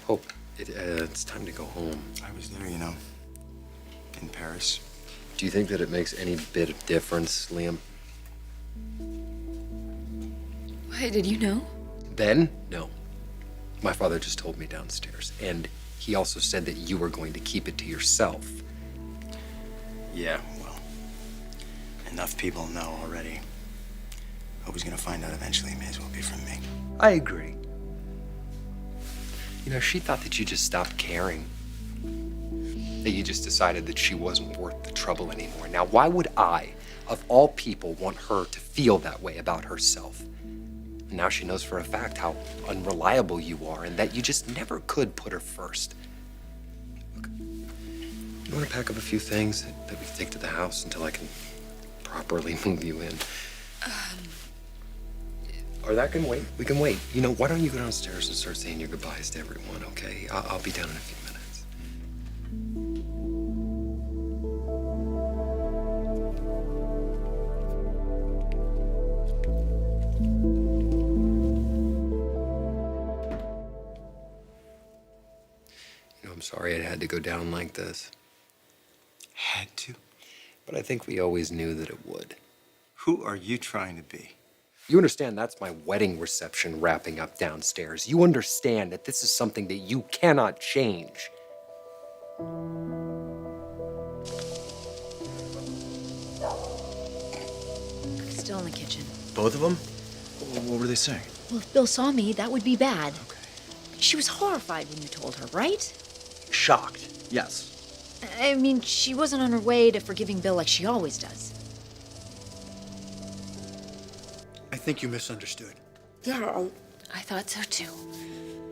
Hope, it's time to go home. I was there, you know, in Paris. Do you think that it makes any bit of difference, Liam? Why, did you know? Then, no. My father just told me downstairs, and he also said that you were going to keep it to yourself. Yeah, well, enough people know already. Hope he's gonna find out eventually. May as well be from me. I agree. You know, she thought that you just stopped caring. That you just decided that she wasn't worth the trouble anymore. Now, why would I, of all people, want her to feel that way about herself? And now she knows for a fact how unreliable you are and that you just never could put her first. Look, you want to pack up a few things that we can take to the house until I can properly move you in? Or that can wait. We can wait. You know, why don't you go downstairs and start saying your goodbyes to everyone, okay? I'll be down in a few minutes. You know, I'm sorry it had to go down like this. Had to? But I think we always knew that it would. Who are you trying to be? You understand that's my wedding reception wrapping up downstairs. You understand that this is something that you cannot change. Still in the kitchen. Both of them? What were they saying? Well, if Bill saw me, that would be bad. Okay. She was horrified when you told her, right? Shocked, yes. I mean, she wasn't on her way to forgiving Bill like she always does. I think you misunderstood. Yeah, I thought so too.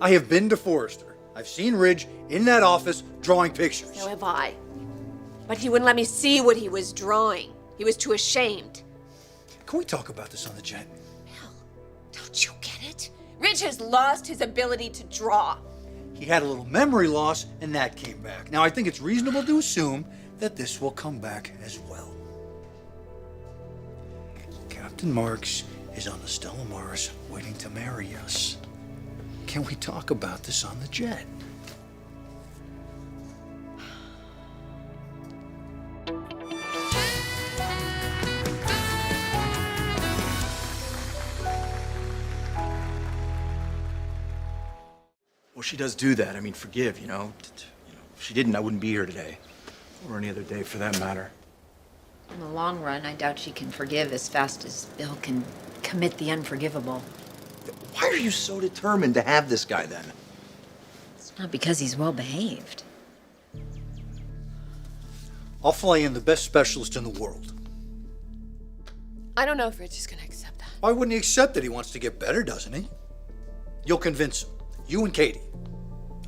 I have been to Forrester. I've seen Ridge in that office drawing pictures. So have I. But he wouldn't let me see what he was drawing. He was too ashamed. Can we talk about this on the jet? Bill, don't you get it? Ridge has lost his ability to draw. He had a little memory loss, and that came back. Now, I think it's reasonable to assume that this will come back as well. Captain Marks is on the Stella Maris waiting to marry us. Can we talk about this on the jet? Well, she does do that. I mean, forgive, you know. If she didn't, I wouldn't be here today. Or any other day, for that matter. In the long run, I doubt she can forgive as fast as Bill can commit the unforgivable. Why are you so determined to have this guy, then? It's not because he's well behaved. I'll fly in the best specialist in the world. I don't know if Ridge is gonna accept that. Why wouldn't he accept that he wants to get better, doesn't he? You'll convince him. You and Katie.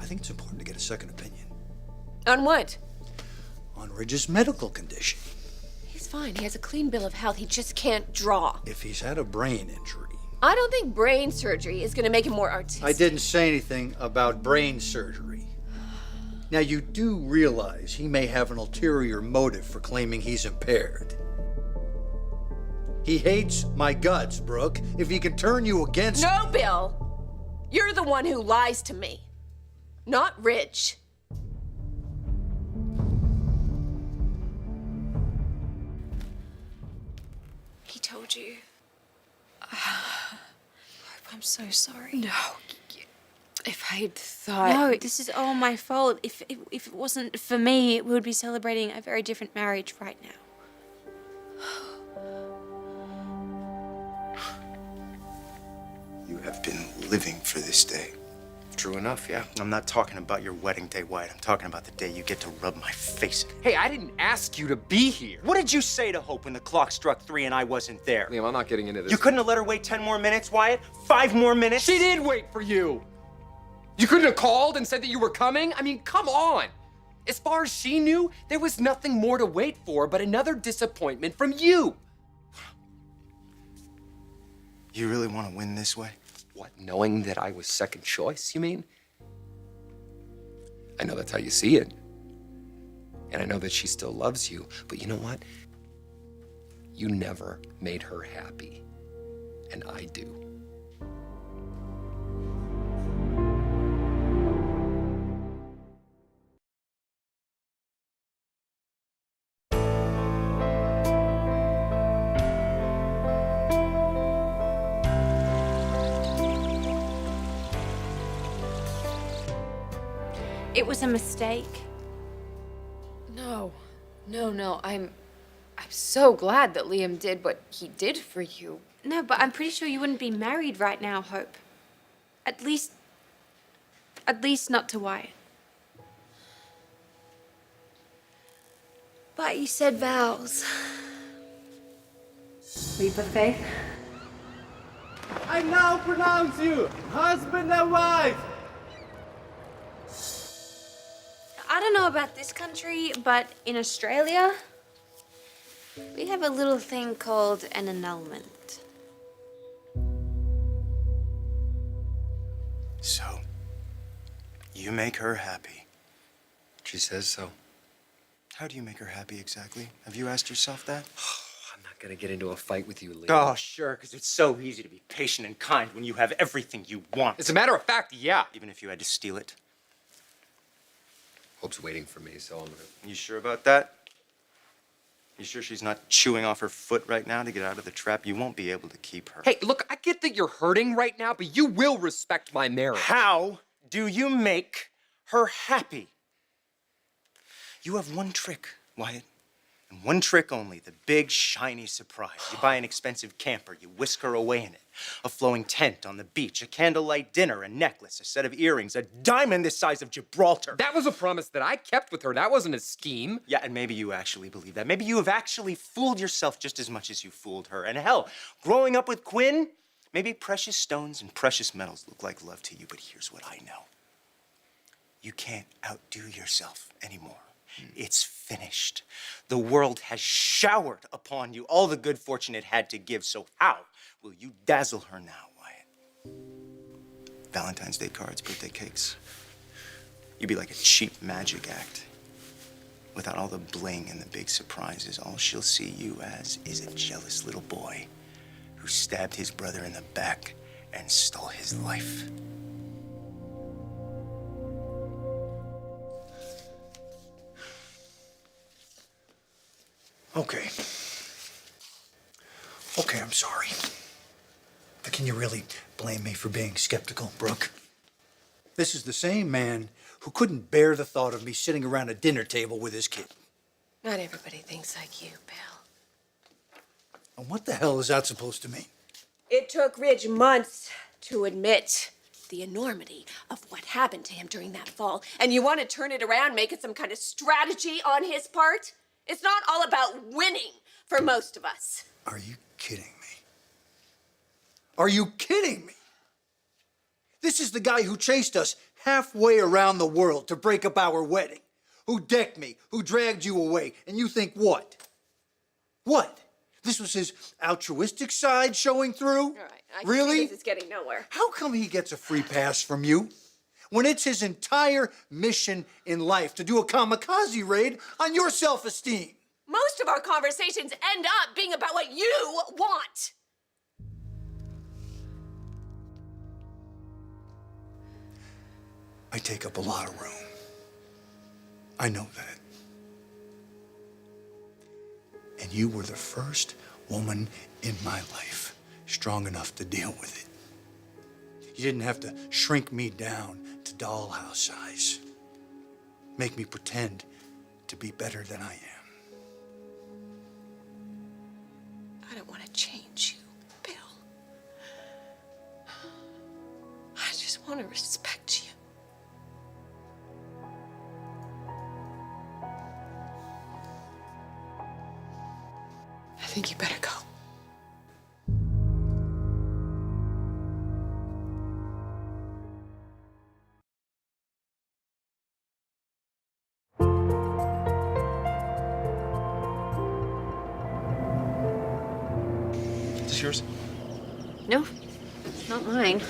I think it's important to get a second opinion. On what? On Ridge's medical condition. He's fine. He has a clean bill of health. He just can't draw. If he's had a brain injury. I don't think brain surgery is gonna make him more artistic. I didn't say anything about brain surgery. Now, you do realize he may have an ulterior motive for claiming he's impaired. He hates my guts, Brooke. If he can turn you against... No, Bill! You're the one who lies to me, not Ridge. He told you. I'm so sorry. No. If I'd thought... No, this is all my fault. If it wasn't for me, we would be celebrating a very different marriage right now. You have been living for this day. True enough, yeah. I'm not talking about your wedding day, Wyatt. I'm talking about the day you get to rub my face in it. Hey, I didn't ask you to be here. What did you say to Hope when the clock struck 3 and I wasn't there? Liam, I'm not getting into this. You couldn't have let her wait 10 more minutes, Wyatt? 5 more minutes? She did wait for you. You couldn't have called and said that you were coming? I mean, come on. As far as she knew, there was nothing more to wait for but another disappointment from you. You really want to win this way? What, knowing that I was second choice, you mean? I know that's how you see it. And I know that she still loves you. But you know what? You never made her happy. And I do. It was a mistake. No. No. I'm so glad that Liam did what he did for you. No, but I'm pretty sure you wouldn't be married right now, Hope. At least not to Wyatt. But you said vows. Leap of faith? I now pronounce you husband and wife. I don't know about this country, but in Australia, we have a little thing called an annulment. So, you make her happy. She says so. How do you make her happy exactly? Have you asked yourself that? I'm not gonna get into a fight with you, Liam. Oh, sure, because it's so easy to be patient and kind when you have everything you want. As a matter of fact, yeah. Even if you had to steal it? Hope's waiting for me, so I'm gonna... You sure about that? You sure she's not chewing off her foot right now to get out of the trap? You won't be able to keep her. Hey, look, I get that you're hurting right now, but you will respect my marriage. How do you make her happy? You have one trick, Wyatt. And one trick only, the big, shiny surprise. You buy an expensive camper, you whisk her away in it. A flowing tent on the beach, a candlelight dinner, a necklace, a set of earrings, a diamond the size of Gibraltar. That was a promise that I kept with her. That wasn't a scheme. Yeah, and maybe you actually believe that. Maybe you have actually fooled yourself just as much as you fooled her. And hell, growing up with Quinn, maybe precious stones and precious metals look like love to you, but here's what I know. You can't outdo yourself anymore. It's finished. The world has showered upon you all the good fortune it had to give, so how will you dazzle her now, Wyatt? Valentine's Day cards, birthday cakes. You'd be like a cheap magic act. Without all the bling and the big surprises, all she'll see you as is a jealous little boy who stabbed his brother in the back and stole his life. Okay. Okay, I'm sorry. But can you really blame me for being skeptical, Brooke? This is the same man who couldn't bear the thought of me sitting around a dinner table with his kid. Not everybody thinks like you, Bill. And what the hell is that supposed to mean? It took Ridge months to admit the enormity of what happened to him during that fall. And you want to turn it around, make it some kind of strategy on his part? It's not all about winning for most of us. Are you kidding me? Are you kidding me? This is the guy who chased us halfway around the world to break up our wedding, who decked me, who dragged you away, and you think what? What? This was his altruistic side showing through? All right, I can Really? see this is getting nowhere. How come he gets a free pass from you when it's his entire mission in life to do a kamikaze raid on your self-esteem? Most of our conversations end up being about what you want. I take up a lot of room. I know that. And you were the first woman in my life strong enough to deal with it. You didn't have to shrink me down to dollhouse size. Make me pretend to be better than I am. I don't want to change you, Bill. I just want to respect you. I think you better go. Is this yours? No, it's not mine.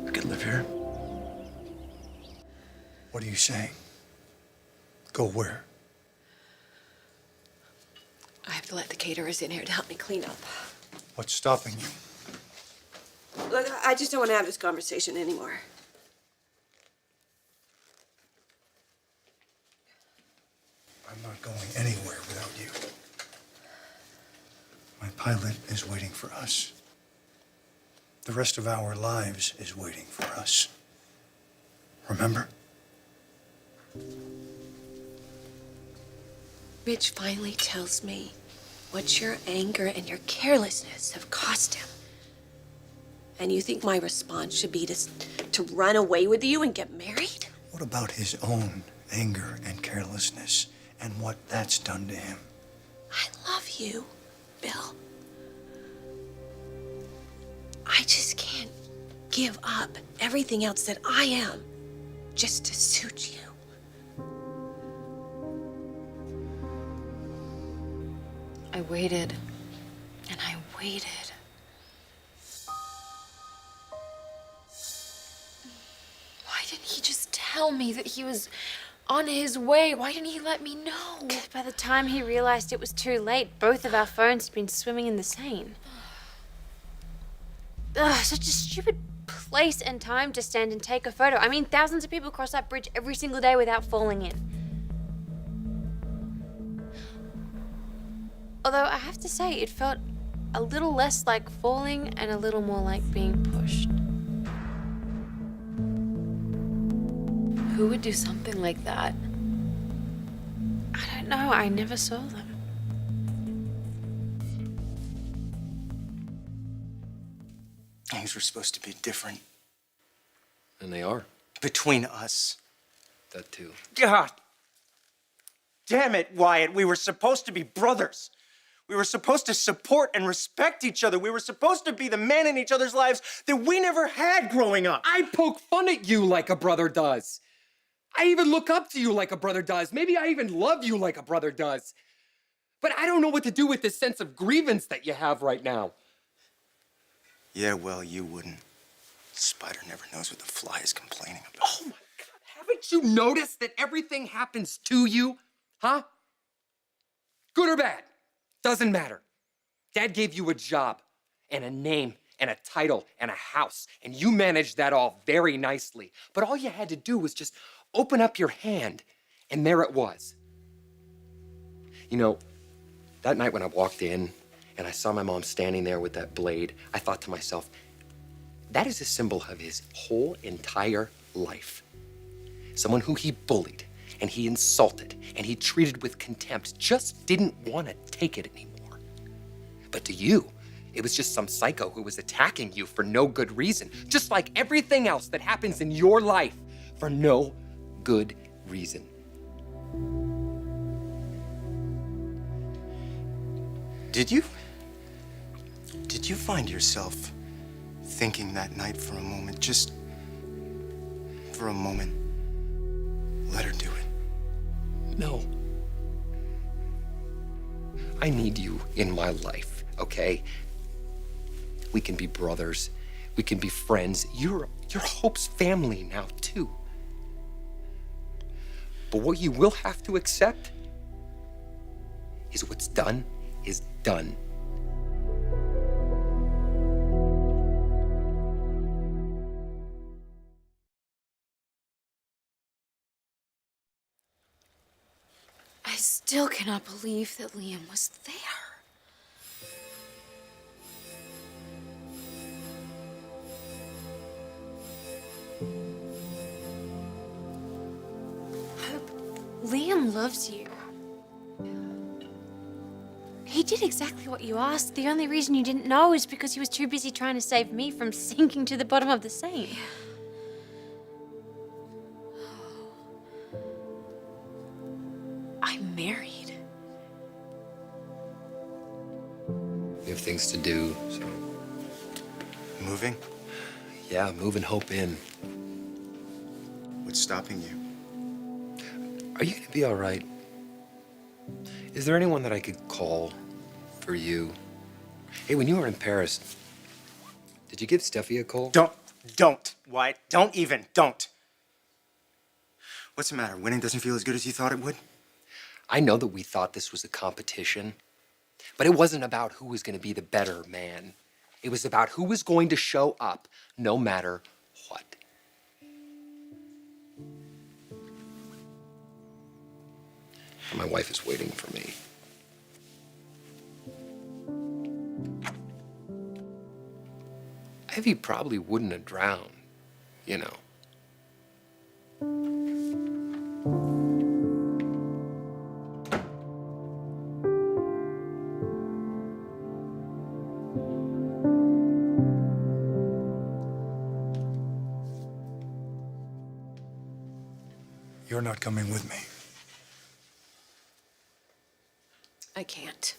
I could live here. What are you saying? Go where? I have to let the caterers in here to help me clean up. What's stopping you? Look, I just don't want to have this conversation anymore. I'm not going anywhere without you. My pilot is waiting for us. The rest of our lives is waiting for us. Remember? Rich finally tells me what your anger and your carelessness have cost him. And you think my response should be to run away with you and get married? What about his own anger and carelessness and what that's done to him? I love you, Bill. I just can't give up everything else that I am just to suit you. I waited, and I waited. Why didn't he just tell me that he was on his way? Why didn't he let me know? By the time he realized it was too late, both of our phones had been swimming in the Seine. Ugh, such a stupid place and time to stand and take a photo. I mean, thousands of people cross that bridge every single day without falling in. Although I have to say, it felt a little less like falling and a little more like being pushed. Who would do something like that? I don't know, I never saw them. Things were supposed to be different And they are. between us. That too. God damn it, Wyatt. We were supposed to be brothers. We were supposed to support and respect each other. We were supposed to be the man in each other's lives that we never had growing up. I poke fun at you like a brother does. I even look up to you like a brother does. Maybe I even love you like a brother does. But I don't know what to do with this sense of grievance that you have right now. Yeah, well, you wouldn't. Spider never knows what the fly is complaining about. Oh my God, haven't you noticed that everything happens to you? Huh? Good or bad, doesn't matter. Dad gave you a job and a name and a title and a house, and you managed that all very nicely. But all you had to do was just open up your hand, and there it was. You know, that night when I walked in and I saw my mom standing there with that blade, I thought to myself, that is a symbol of his whole entire life. Someone who he bullied and he insulted and he treated with contempt just didn't want to take it anymore. But to you, it was just some psycho who was attacking you for no good reason, just like everything else that happens in your life for no good reason. Did you find yourself thinking that night for a moment, just for a moment, let her do it? No. I need you in my life, okay? We can be brothers. We can be friends. You're Hope's family now, too. But what you will have to accept is what's done is done. I still cannot believe that Liam was there. Liam loves you. He did exactly what you asked. The only reason you didn't know is because he was too busy trying to save me from sinking to the bottom of the Seine. I'm married. We have things to do, so Moving? yeah, moving Hope in. What's stopping you? Are you gonna be all right? Is there anyone that I could call for you? Hey, when you were in Paris, did you give Steffi a call? Don't, Wyatt. Don't. What's the matter? Winning doesn't feel as good as you thought it would? I know that we thought this was a competition, but it wasn't about who was gonna be the better man. It was about who was going to show up, no matter what. And my wife is waiting for me. Ivy probably wouldn't have drowned, you know. You're not coming with me. I can't.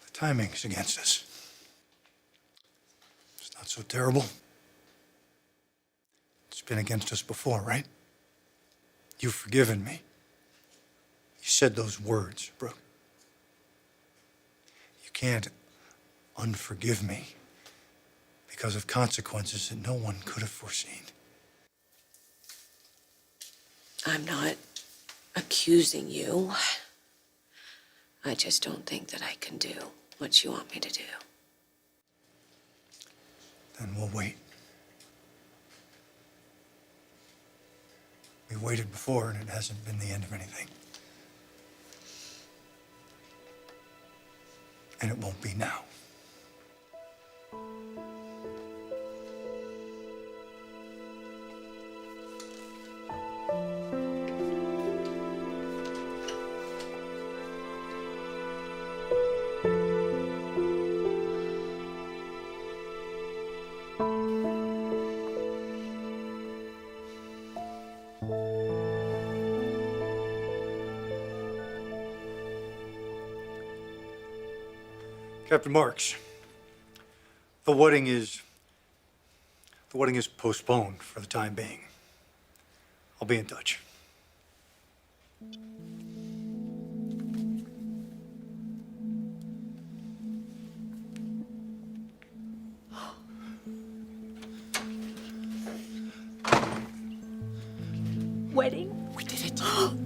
The timing's against us. It's not so terrible. It's been against us before, right? You've forgiven me. You said those words, Brooke. You can't unforgive me because of consequences that no one could have foreseen. I'm not accusing you. I just don't think that I can do what you want me to do. Then we'll wait. We waited before, and it hasn't been the end of anything. And it won't be now. Captain Marks, the wedding is postponed for the time being. I'll be in touch. Wedding? We did it.